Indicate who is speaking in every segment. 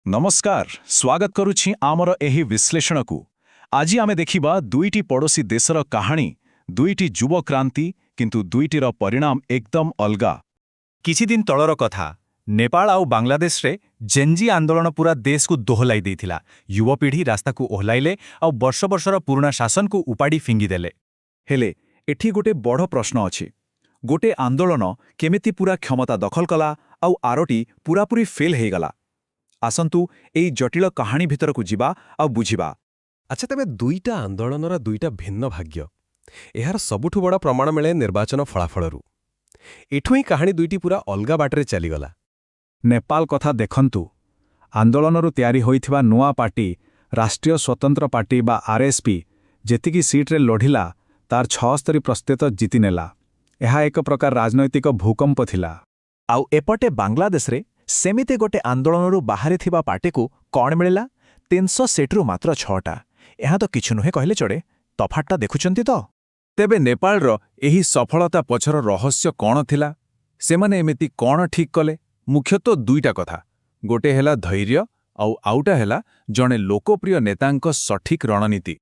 Speaker 1: नमस्कार स्वागत करुछि आमर एही विश्लेषणकु। आज आमे देखिबा दुईटी पड़ोसी देशर कहानी, दुईटी युव क्रांति किंतु दुईटीर परिणाम एकदम अलगा।
Speaker 2: किछि दिन तलर कथा, नेपाल आउ बांग्लादेश रे जेनजी आंदोलन पूरा देश को दोहलाई देथिला। युवपीढ़ी रास्ता को ओहलाइले आउ वर्ष वर्षर पुराना शासन को उपाड़ी फिंगी देले।
Speaker 1: हेले एठी गोटे बड़ प्रश्न अछि, गोटे आंदोलन केमिति पूरा क्षमता दखल कला आउ आरोटी पूरापूरी फेल हे गला। आसंतु एई जटिल कहानी भितर को जिबा आ बुझिबा।
Speaker 3: अच्छा, तेबे दुईटा आंदोलनर दुईटा भिन्न भाग्य। एहार सबुठु बड़ प्रमाण मिले निर्वाचन फलाफलरू। एठु ही कहानी दुईटी पूरा अलगा बाटरे चलीगला।
Speaker 1: नेपाल कथा देखंतु, आंदोलनरू तैयारी होइथिबा नुआ पार्टी राष्ट्रीय स्वतंत्र पार्टी बा आरएसपी जेतिकी सीट्रे लढ़िला तार 76% जीति नेला। एहा एक प्रकार राजनैतिक भूकंप थिला।
Speaker 4: आउ एपटे बांग्लादेश रे सेमिते गोटे आंदोलनरू बाहरी थिबा पार्टी को कौन मिलिला 300 सीट्रु मात्र 6टा। यहाँ तो किछु नुहे कहले चढ़े। तफातटा देखुचंती तो।
Speaker 1: तेबे नेपालर एही सफलता पछर रहस्य कौन थिला? सेमाने एमिति कौन ठीक कले? मुख्यतः दुईटा कथा, गोटे हेला धैर्य आउ आउटा हेला जणे लोकप्रिय नेतांक सठिक रणनीति।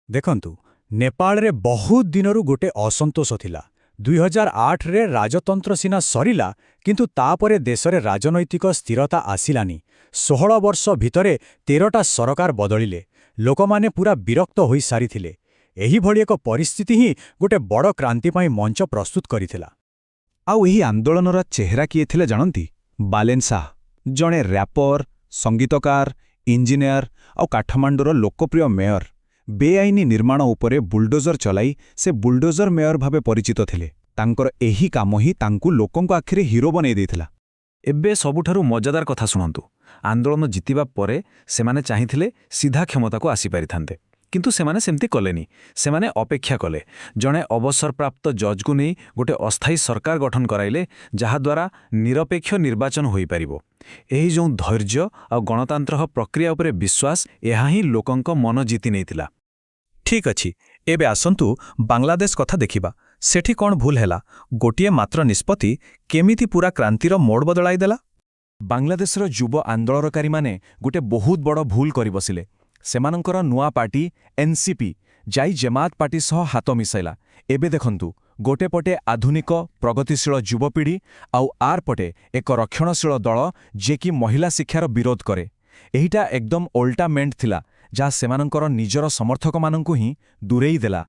Speaker 5: देखंतु, नेपाल रे बहुत दिनरू गोटे असंतोष थिला। 2008 रे राजतंत्र सिना सरिला, किंतु तापरे देशरे राजनैतिक स्थिरता आसिलानी। 16 वर्ष भितरे 13टा सरकार बदलिले। लोकमाने पूरा विरक्त होई सारिथिले। एही भली एक परिस्थिति ही गोटे बड़ क्रांति पाई मंच प्रस्तुत करिथिला।
Speaker 1: आउ एही आंदोलनर चेहरा किए थिले जानंती? बालेन शाह, जणे रैपर, संगीतकार, इंजीनियर आउ काठमांडूर लोकप्रिय मेयर। बेआईनी निर्माण उपरे बुलडोजर चलाई से बुलडोजर मेयर भावे परिचित थिले। तांकर एही काम ही तांकु लोकंक आखिरे हिरो बनै देथिला।
Speaker 6: एबे सबुठारु मजादार कथा शुणंतु। आंदोलन जितिबा परे सेमाने चाहिथिले सीधा क्षमता को आसी पारिथान्ते, किंतु सेमाने सेमती कलेनी। सेमाने अपेक्षा कले। जणे अवसरप्राप्त जज को नहीं गोटे अस्थायी सरकार गठन कराइले, जहा द्वारा निरपेक्ष निर्वाचन होई पारिबो। एही जो धैर्य आ गणतंत्र प्रक्रिया उपरे विश्वास, एहा ही लोकंक मन जीति नैतिला।
Speaker 2: ठीक अछि, एबे आसंतु बांग्लादेश कथा देखिबा। सेठी कौन भूल हैला? गोटिए मात्र निष्पत्ति केमिति पूरा क्रांतिर मोड़ बदलाई देला।
Speaker 4: बांग्लादेशर युव आंदोलनकारी माने गोटे बहुत बड़ भूल करि बसिले। सेमानंकर नुआ पार्टी एनसीपी जाई जमात पार्टी सह हाथ मिसाइला। एबे देखंतु, गोटे पटे आधुनिक प्रगतिशील युवपीढ़ी आउ आर पटे एक रक्षणशील दल जे कि महिला शिक्षार विरोध करे। एहिटा एकदम ओल्टामेंट थिला, जहाँ सेमानंकर निजर समर्थक मानंकु ही दूरेई देला।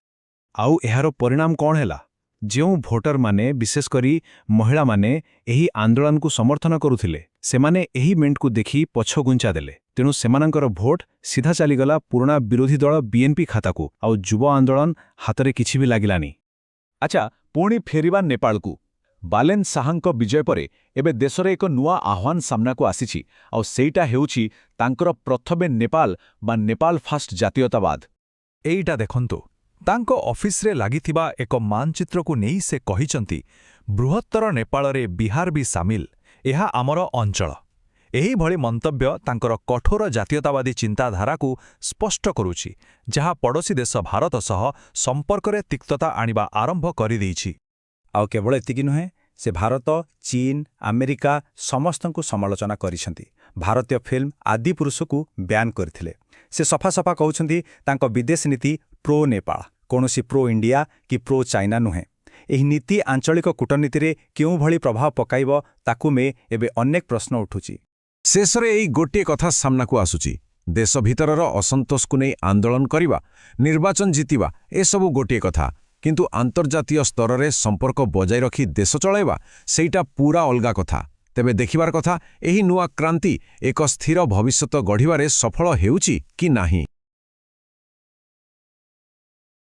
Speaker 1: आउ एहारो परिणाम कौन हैला? जेउ भोटर माने विशेष करी महिला माने एही आंदोलन को समर्थन करुथिले, सेमाने एही मेंट को देखी पछगुंचा देले। तेणु सेमानंकर भोट सीधा चलीगला पुराना विरोधी दल बीएनपी खाता को। आउ युव आंदोलन हाथरे किछि भी लागिलानी।
Speaker 4: अच्छा, पुणी फेरिबा नेपाल को। बालेन शाहंक विजय परे एबे देशरे एक नुआ आह्वान सामना को आसीछि। आउ सेइटा हेउछि तांकर प्रथमे नेपाल बा नेपाल फास्ट जातीयतावाद।
Speaker 2: एइटा देखंतु, तांको ऑफिस रे लागिथिबा एक मानचित्र को नहीं से कहिचंती, बृहत्तर नेपाल रे बिहार भी सामिल, एहा आमर अंचल। एही भली मंतव्य तांकर कठोर जातीयतावादी चिंताधारा को स्पष्ट करुछि, जहा पड़ोसी देश भारत सह संपर्क रे तिक्तता आनिबा आरंभ करि दैछि।
Speaker 5: आउ केवल एतिकी नुहे, से भारत, चीन, अमेरिका समस्तंकु समालोचना करिसंती। भारतीय फिल्म आदि पुरुष को ब्यान करथिले। से सफा सफा कहउछंती तांको विदेश नीति प्रो नेपाल, कोनोसी प्रो इंडिया कि प्रो चाइना नुहे। एही नीति आंचलिक कूटनीति रे केउ भली प्रभाव पकाइबो ताकु में एबे अनेक प्रश्न उठुछि।
Speaker 3: शेषरे एई गोटे कथा सामना को आसुछि, देश भितरर असंतोष को नहीं आंदोलन करिबा, निर्वाचन जितिबा, ए सबु गोटे कथा, किंतु अंतर्जातीय स्तर रे संपर्क बजाय रखी देश चलाइबा सेइटा पूरा अलगा कथा। तेबे देखिबार कथा, एही नुआ क्रांति एक स्थिर भविष्यत गढ़िबारे सफल हेउछि कि नाही।